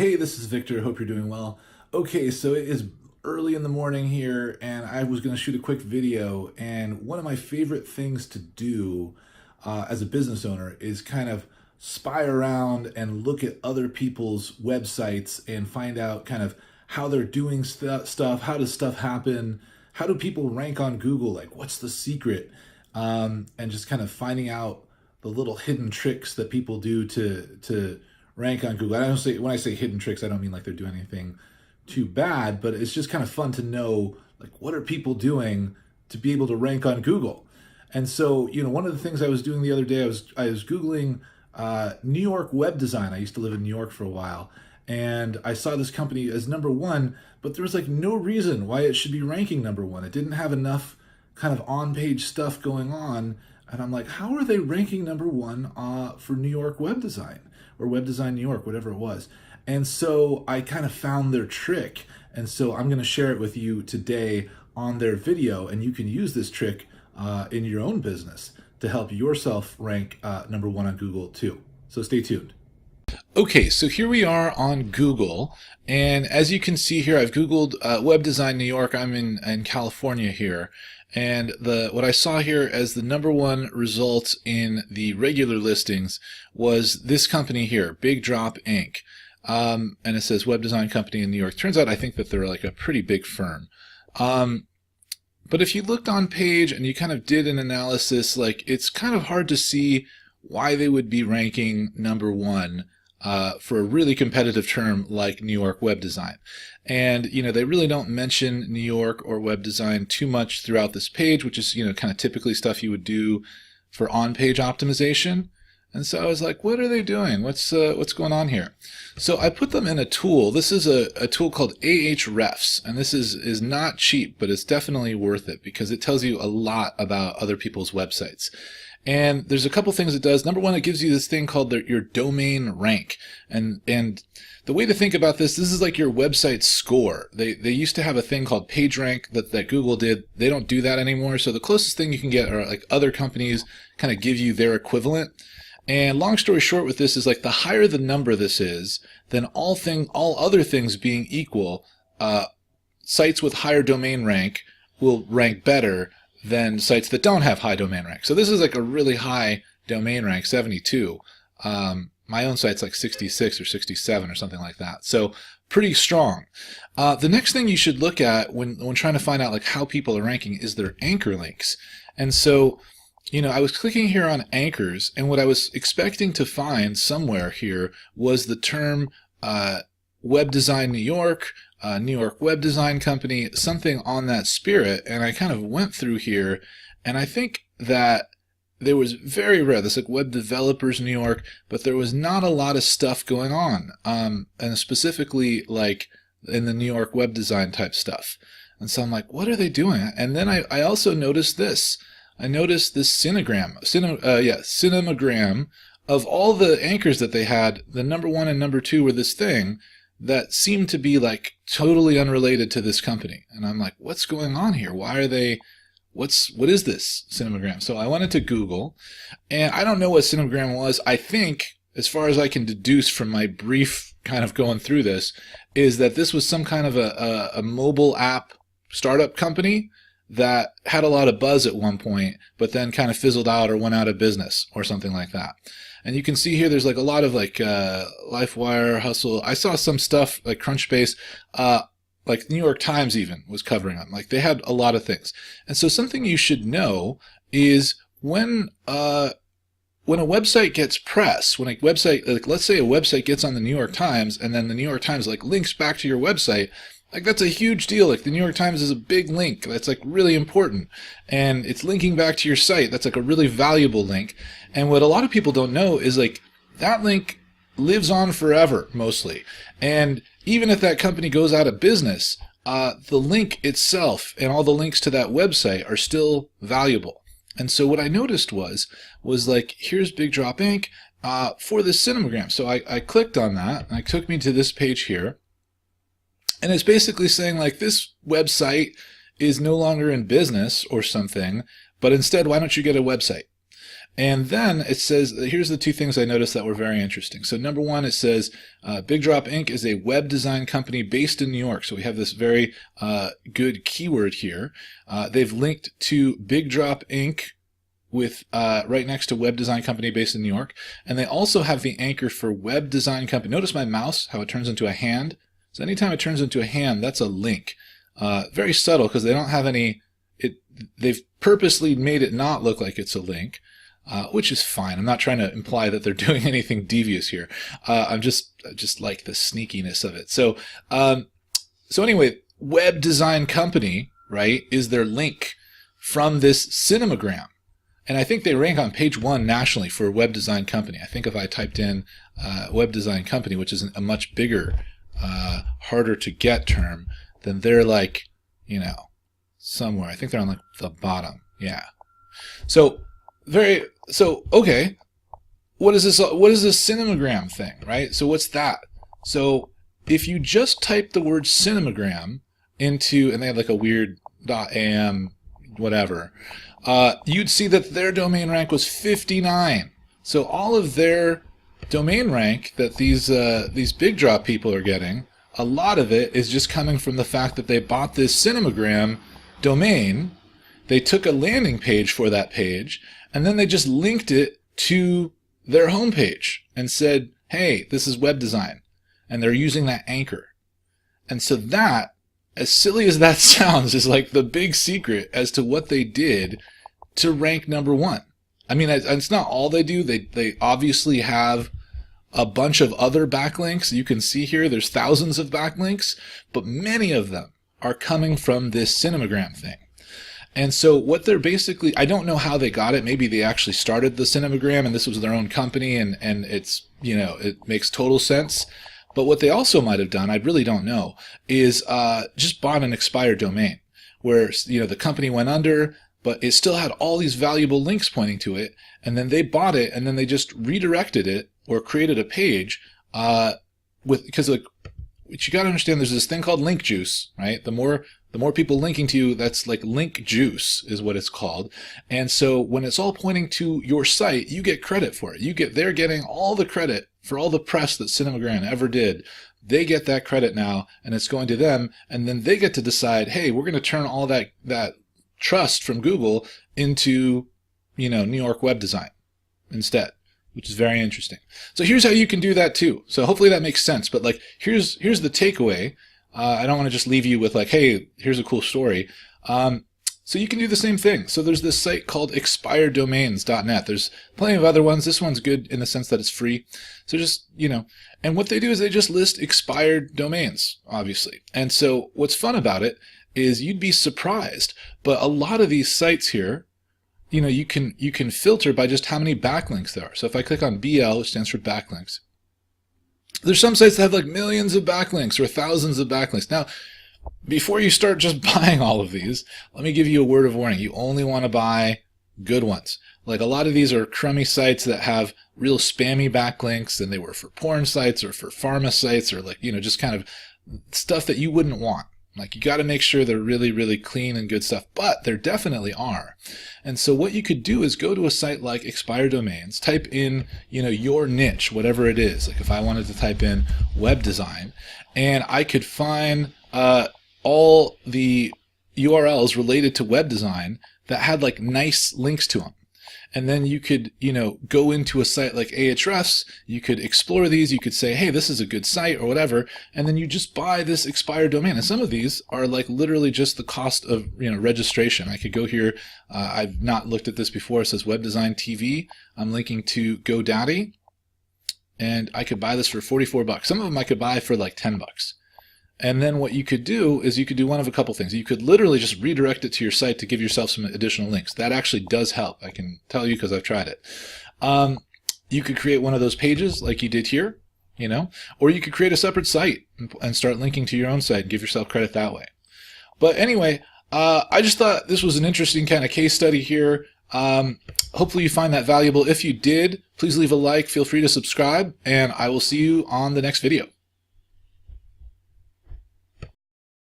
Hey, this is Victor. Hope you're doing well. Okay, so it is early in the morning here, and I was going to shoot a quick video. And one of my favorite things to do as a business owner is kind of spy around and look at other people's websites and find out kind of how they're doing stuff, how does stuff happen, how do people rank on Google, like what's the secret, and just kind of finding out the little hidden tricks that people do to rank on Google. I don't say when I say hidden tricks, I don't mean like they're doing anything too bad, but it's just kind of fun to know like what are people doing to be able to rank on Google. And so, one of the things I was doing the other day, I was Googling New York web design. I used to live in New York for a while, and I saw this company as number one, but there was like no reason why it should be ranking number one. It didn't have enough kind of on-page stuff going on, and I'm like, how are they ranking number one for New York web design or web design New York, whatever it was? And so I kind of found their trick, and so I'm going to share it with you today on their video, and you can use this trick in your own business to help yourself rank number one on Google too. So stay tuned. Okay, so here we are on Google, and as you can see here, I've Googled web design New York. I'm in California here, and what I saw here as the number one result in the regular listings was this company here, Big Drop Inc. And it says web design company in New York. Turns out I think that they're like a pretty big firm. But if you looked on page and you kind of did an analysis, like it's kind of hard to see why they would be ranking number one for a really competitive term like New York web design. And, they really don't mention New York or web design too much throughout this page, which is, kind of typically stuff you would do for on-page optimization. And so I was like, what are they doing? What's going on here? So I put them in a tool. This is a tool called Ahrefs, and this is not cheap, but it's definitely worth it because it tells you a lot about other people's websites. And there's a couple things it does. Number one, it gives you this thing called your domain rank. And the way to think about this is like your website score. They used to have a thing called PageRank that Google did. They don't do that anymore. So the closest thing you can get are like other companies kind of give you their equivalent. And long story short with this is like the higher the number this is, then all other things being equal, sites with higher domain rank will rank better than sites that don't have high domain rank. So this is like a really high domain rank, 72. My own site's like 66 or 67 or something like that. So pretty strong. The next thing you should look at when trying to find out like how people are ranking is their anchor links. And so, I was clicking here on anchors, and what I was expecting to find somewhere here was the term web design New York, New York web design company, something on that spirit. And I kind of went through here, and I think that there was very rare, this like web developers New York, but there was not a lot of stuff going on, and specifically like in the New York web design type stuff. And so I'm like, what are they doing? And then I also noticed this. I noticed this cinemagram of all the anchors that they had. The number one and number two were this thing that seemed to be like totally unrelated to this company. And I'm like, what's going on here? Why are they, what is this cinemagram? So I went into Google, and I don't know what cinemagram was. I think, as far as I can deduce from my brief kind of going through this, is that this was some kind of a mobile app startup company that had a lot of buzz at one point, but then kind of fizzled out or went out of business or something like that. And you can see here there's like a lot of like LifeWire, Hustle. I saw some stuff like Crunchbase, like New York Times even was covering them. Like they had a lot of things. And so something you should know is when a website gets press, when a website, like let's say a website gets on the New York Times, and then the New York Times like links back to your website, like that's a huge deal. Like the New York Times is a big link. That's like really important. And it's linking back to your site. That's like a really valuable link. And what a lot of people don't know is like that link lives on forever mostly. And even if that company goes out of business, the link itself and all the links to that website are still valuable. And so what I noticed was like, here's Big Drop Inc. For this cinemagram. So I clicked on that, and it took me to this page here. And it's basically saying like this website is no longer in business or something, but instead, why don't you get a website? And then it says, here's the two things I noticed that were very interesting. So number one, it says Big Drop Inc. is a web design company based in New York. So we have this very good keyword here. They've linked to Big Drop Inc. with right next to web design company based in New York. And they also have the anchor for web design company. Notice my mouse, how it turns into a hand. So anytime it turns into a hand, that's a link. Very subtle because they don't have any, they've purposely made it not look like it's a link. Which is fine. I'm not trying to imply that they're doing anything devious here. I'm just like the sneakiness of it. So, so anyway, web design company, right, is their link from this cinemagram. And I think they rank on page 1 nationally for web design company. I think if I typed in web design company, which is a much bigger, harder to get term, then they're like, you know, somewhere. I think they're on like the bottom. Yeah. So, okay, what is this? What is this cinemagram thing, right? So what's that? So if you just type the word cinemagram into, and they have like a weird .am whatever, you'd see that their domain rank was 59. So all of their domain rank that these big drop people are getting, a lot of it is just coming from the fact that they bought this cinemagram domain. They took a landing page for that page, and then they just linked it to their homepage and said, hey, this is web design. And they're using that anchor. And so that, as silly as that sounds, is like the big secret as to what they did to rank number 1. I mean, it's not all they do. They obviously have a bunch of other backlinks. You can see here there's thousands of backlinks, but many of them are coming from this cinemagram thing. And so what they're basically, I don't know how they got it. Maybe they actually started the cinemagram and this was their own company and it's, you know, it makes total sense. But what they also might have done, I really don't know, is just bought an expired domain where, you know, the company went under, but it still had all these valuable links pointing to it. And then they bought it and then they just redirected it or created a page because like, what you got to understand, there's this thing called link juice, right? The more people linking to you, that's like link juice is what it's called. And so when it's all pointing to your site, you get credit for it. They're getting all the credit for all the press that Cinemagram ever did. They get that credit now, and it's going to them, and then they get to decide, hey, we're going to turn all that trust from Google into, you know, New York web design instead, which is very interesting. So here's how you can do that too. So hopefully that makes sense. But like, here's the takeaway. I don't want to just leave you with like, hey, here's a cool story. So you can do the same thing. So there's this site called expireddomains.net. There's plenty of other ones. This one's good in the sense that it's free. So just, you know, and what they do is they just list expired domains, obviously. And so what's fun about it is you'd be surprised, but a lot of these sites here, you know, you can filter by just how many backlinks there are. So if I click on BL, which stands for backlinks, there's some sites that have like millions of backlinks or thousands of backlinks. Now, before you start just buying all of these, let me give you a word of warning. You only want to buy good ones. Like a lot of these are crummy sites that have real spammy backlinks, and they were for porn sites or for pharma sites or like, you know, just kind of stuff that you wouldn't want. Like you got to make sure they're really, really clean and good stuff, but there definitely are. And so what you could do is go to a site like Expired Domains, type in, you know, your niche, whatever it is. Like if I wanted to type in web design, and I could find all the URLs related to web design that had like nice links to them. And then you could, you know, go into a site like Ahrefs, you could explore these, you could say, hey, this is a good site or whatever, and then you just buy this expired domain. And some of these are like literally just the cost of, you know, registration. I could go here, I've not looked at this before, it says Web Design TV. I'm linking to GoDaddy, and I could buy this for $44. Some of them I could buy for like $10. And then what you could do is you could do one of a couple things. You could literally just redirect it to your site to give yourself some additional links. That actually does help. I can tell you because I've tried it. You could create one of those pages like you did here, you know, or you could create a separate site and start linking to your own site and give yourself credit that way. But anyway, I just thought this was an interesting kind of case study here. Hopefully you find that valuable. If you did, please leave a like, feel free to subscribe, and I will see you on the next video.